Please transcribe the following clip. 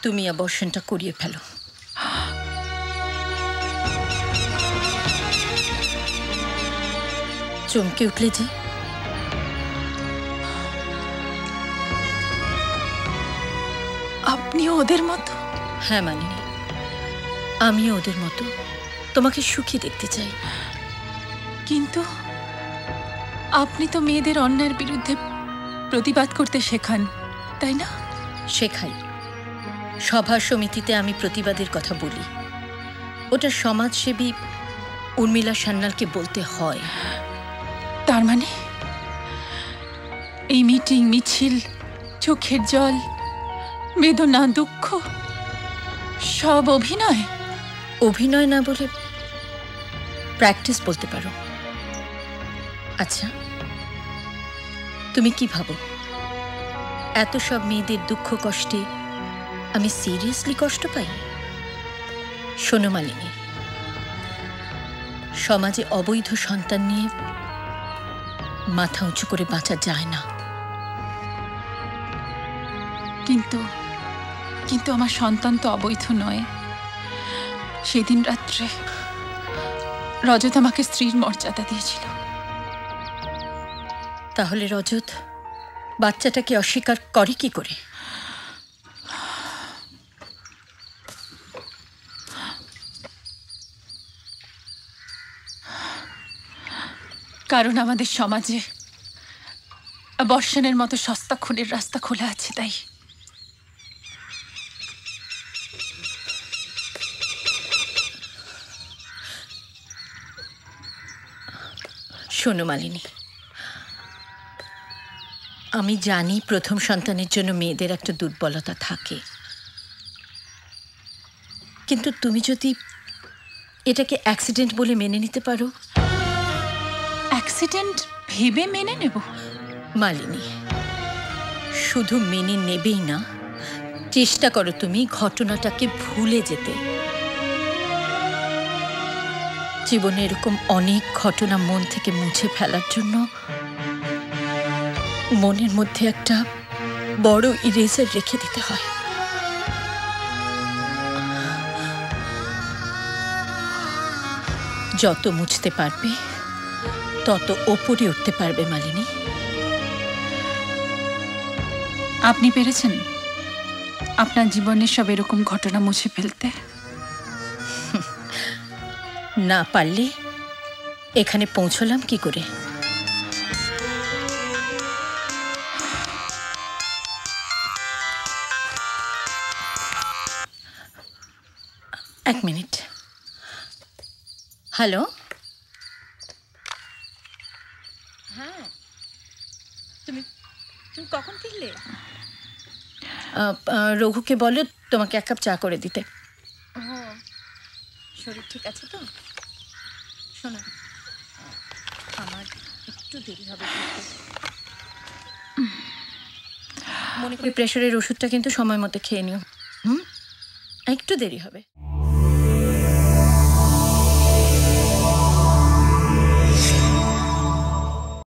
তুমি অ্যাবর্শনটা করিয়ে ফেলো। চমকে উঠলে যে? আপনিও ওদের মতো? হ্যাঁ মানিনি, আমিও ওদের মতো তোমাকে সুখী দেখতে চাই। কিন্তু আপনি তো মেয়েদের অন্যায়ের বিরুদ্ধে প্রতিবাদ করতে শেখান, তাই না? শেখাই, সভা সমিতিতে আমি প্রতিবাদের কথা বলি। ওটা সমাজসেবী উর্মিলা সান্যালকে বলতে হয়। তার মানে এই মিটিং, মিছিল, চোখের জল, বেদনা, দুঃখ সব অভিনয়? অভিনয় না বলে প্র্যাকটিস বলতে পারো। আচ্ছা, তুমি কি ভাবো এত সব মেয়েদের দুঃখ কষ্টে আমি সিরিয়াসলি কষ্ট পাই? শোনো মালিনী, সমাজে অবৈধ সন্তান নিয়ে মাথা উঁচু করে বাঁচা যায় না। কিন্তু আমার সন্তান তো অবৈধ নয়। সেদিন রাত্রে রজত আমাকে স্ত্রীর মর্যাদা দিয়েছিল। তাহলে রজত বাচ্চাটাকে অস্বীকার করে কি করে? কারণ আমাদের সমাজে অ্যাবর্শনের মতো সস্তা খুনের রাস্তা খোলা আছে, তাই। শোনো মালিনী, আমি জানি প্রথম সন্তানের জন্য মেয়েদের একটা দুর্বলতা থাকে, কিন্তু তুমি যদি এটাকে অ্যাক্সিডেন্ট বলে মেনে নিতে পারো। অ্যাক্সিডেন্ট ভেবে মেনে নেব? মালিনী, শুধু মেনে নেবেই না, চেষ্টা করো তুমি ঘটনাটাকে ভুলে যেতে। জীবনে এরকম অনেক ঘটনা মন থেকে মুছে ফেলার জন্য মনের মধ্যে একটা বড় ইরেজার রেখে দিতে হয়। যত মুছতে পারবে তত ওপরে উঠতে পারবে মালিনী। আপনি পেরেছেন আপনার জীবনের সব এরকম ঘটনা মুছে ফেলতে? না পারলে এখানে পৌঁছলাম কি করে? এক মিনিট। হ্যালো, হ্যাঁ, তুমি কখন ফিরলে? রঘুকে বলো তোমাকে এক কাপ চা করে দিতে। শরীর ঠিক আছে তো? শোনো, আমার একটু দেরি হবে, মনে করি প্রেশারের ওষুধটা কিন্তু সময় মতো খেয়ে নিও। একটু দেরি হবে।